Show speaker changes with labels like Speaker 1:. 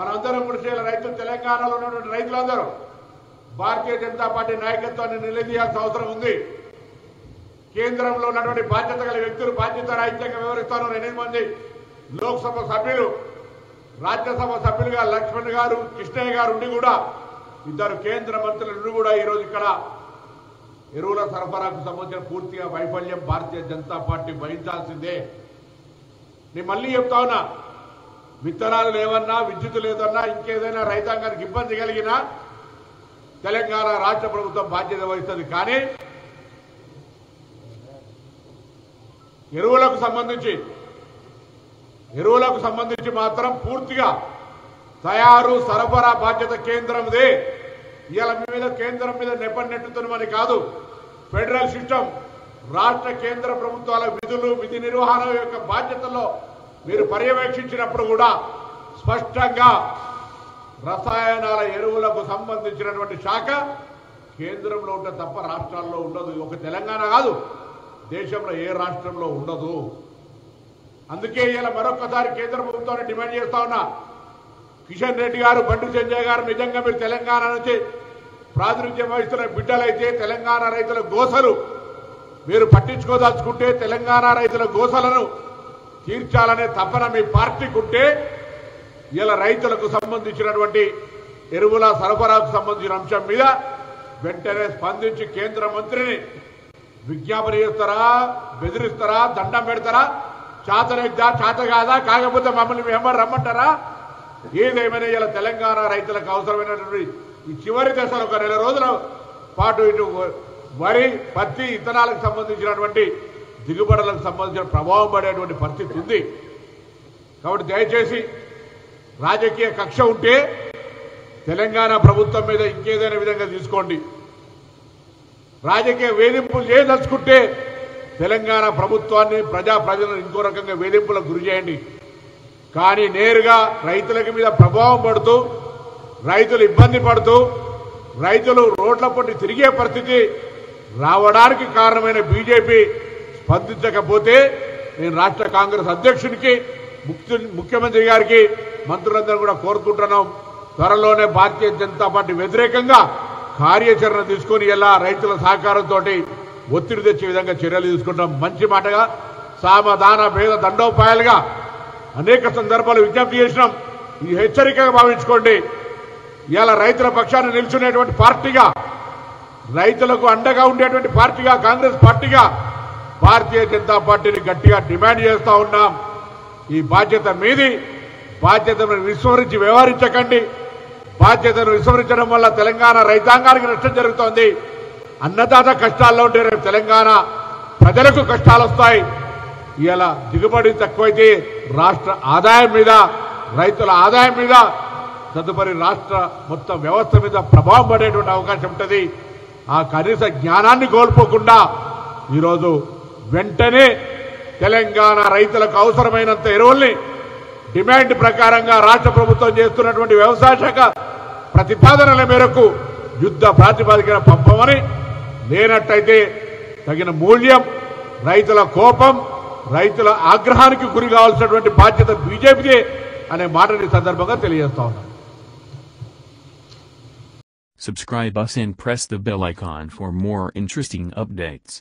Speaker 1: మనందరం కూడా రైతులు తెలంగాణలో ఉన్నటువంటి రైతులందరూ భారతీయ జనతా పార్టీ నాయకత్వాన్ని నిలదీయాల్సిన అవసరం ఉంది. కేంద్రంలో ఉన్నటువంటి బాధ్యత గల వ్యక్తులు బాధ్యత రాహిత్యంగా వివరిస్తారు. 8 మంది లోక్సభ సభ్యులు, రాజ్యసభ సభ్యులుగా లక్ష్మణ్ గారు, కృష్ణయ్య గారు ఉండి కూడా 2 కేంద్ర మంత్రులు కూడా ఈరోజు ఇక్కడ ఎరువుల సరఫరాకు సంబంధించిన పూర్తిగా వైఫల్యం భారతీయ జనతా పార్టీ భరించాల్సిందే. నేను మళ్ళీ చెప్తా ఉన్నా, విత్తనాలు లేవన్నా, విద్యుత్ లేదన్నా, ఇంకేదైనా రైతాంగానికి ఇబ్బంది కలిగినా తెలంగాణ రాష్ట్ర ప్రభుత్వం బాధ్యత వహిస్తుంది. కానీ ఎరువులకు సంబంధించి మాత్రం పూర్తిగా తయారు సరఫరా బాధ్యత కేంద్రందే. ఇవాళ మీద కేంద్రం మీద నెట్టుతున్నామని కాదు. ఫెడరల్ సిస్టమ్, రాష్ట్ర కేంద్ర ప్రభుత్వాల విధి నిర్వహణ యొక్క బాధ్యతల్లో మీరు పర్యవేక్షించినప్పుడు కూడా స్పష్టంగా రసాయనాల ఎరువులకు సంబంధించినటువంటి శాఖ కేంద్రంలో ఉంటే తప్ప రాష్ట్రాల్లో ఉండదు. ఒక తెలంగాణ కాదు, దేశంలో ఏ రాష్ట్రంలో ఉండదు. అందుకే ఇలా మరొకసారి కేంద్ర ప్రభుత్వాన్ని డిమాండ్ చేస్తా ఉన్నా. కిషన్ రెడ్డి గారు, బండి సంజయ్ గారు, నిజంగా మీరు తెలంగాణ నుంచి ప్రాతినిధ్యం వహిస్తున్న బిడ్డలైతే తెలంగాణ రైతుల గోసలు మీరు పట్టించుకోదలుచుకుంటే, తెలంగాణ రైతుల గోసలను తీర్చాలనే తపన మీ పార్టీకి ఉంటే ఇలా రైతులకు సంబంధించినటువంటి ఎరువుల సరఫరాకు సంబంధించిన అంశం మీద వెంటనే స్పందించి కేంద్ర మంత్రిని విజ్ఞాపన చేస్తారా, బెదిరిస్తారా, దండం పెడతారా, చేతనైద్దా చేత కాదా, కాకపోతే మమ్మల్ని మేము రమ్మంటారా? ఏదేమైనా ఇలా తెలంగాణ రైతులకు అవసరమైనటువంటి ఈ చివరి దశలో 1 నెల రోజుల పాటు ఇటు వరి, పత్తి, ఇత్తనాలకు సంబంధించినటువంటి దిగుబడులకు సంబంధించిన ప్రభావం పడేటువంటి పరిస్థితి ఉంది. కాబట్టి దయచేసి రాజకీయ కక్ష ఉంటే తెలంగాణ ప్రభుత్వం మీద ఇంకేదైనా విధంగా తీసుకోండి. రాజకీయ వేధింపులు చేయదలుచుకుంటే తెలంగాణ ప్రభుత్వాన్ని, ప్రజలను ఇంకో రకంగా వేధింపులకు గురి చేయండి. కానీ నేరుగా రైతుల మీద ప్రభావం పడుతూ, రైతులు ఇబ్బంది పడుతూ, రైతులు రోడ్ల పొట్టి తిరిగే పరిస్థితి రావడానికి కారణమైన బీజేపీ స్పందించకపోతే నేను రాష్ట్ర కాంగ్రెస్ అధ్యక్షునికి, ముఖ్యమంత్రి గారికి, మంత్రులందరూ కూడా కోరుకుంటున్నాం. త్వరలోనే భారతీయ జనతా పార్టీ వ్యతిరేకంగా కార్యాచరణ తీసుకుని ఎలా రైతుల సహకారంతో ఒత్తిడి తెచ్చే విధంగా చర్యలు తీసుకుంటాం. మంచి మాటగా సామధాన భేద దండోపాయాలుగా అనేక సందర్భాలు విజ్ఞప్తి చేసినాం. ఇది హెచ్చరికగా భావించుకోండి. ఇలా రైతుల పక్షాన్ని నిల్చునేటువంటి పార్టీగా, రైతులకు అండగా ఉండేటువంటి పార్టీగా, కాంగ్రెస్ పార్టీగా భారతీయ జనతా పార్టీని గట్టిగా డిమాండ్ చేస్తా ఉన్నాం. ఈ బాధ్యత మీది. బాధ్యతను విస్మరించి వ్యవహరించకండి. బాధ్యతను విస్మరించడం వల్ల తెలంగాణ రైతాంగానికి నష్టం జరుగుతోంది. అన్నదాత కష్టాల్లో ఉంటే రేపు తెలంగాణ ప్రజలకు కష్టాలు వస్తాయి. ఇలా దిగుబడి తక్కువైతే రాష్ట్ర ఆదాయం మీద, రైతుల ఆదాయం మీద, తదుపరి రాష్ట్ర మొత్తం వ్యవస్థ మీద ప్రభావం పడేటువంటి అవకాశం ఉంటుంది. ఆ కనీస జ్ఞానాన్ని కోల్పోకుండా ఈరోజు వెంటనే తెలంగాణ రైతులకు అవసరమైనంత ఎరువుల్ని డిమాండ్ ప్రకారంగా రాష్ట్ర ప్రభుత్వం చేస్తున్నటువంటి వ్యవసాయ శాఖ ప్రతిపాదనల మేరకు యుద్ధ ప్రాతిపదికన పంపమని, లేనట్టయితే తగిన మూల్యం, రైతుల కోపం, రైతుల ఆగ్రహానికి గురి కావాల్సినటువంటి బాధ్యత బీజేపీదే అనే మాటని సందర్భంగా తెలియజేస్తా ఉన్నాం.
Speaker 2: Subscribe us and press the bell icon for more interesting updates.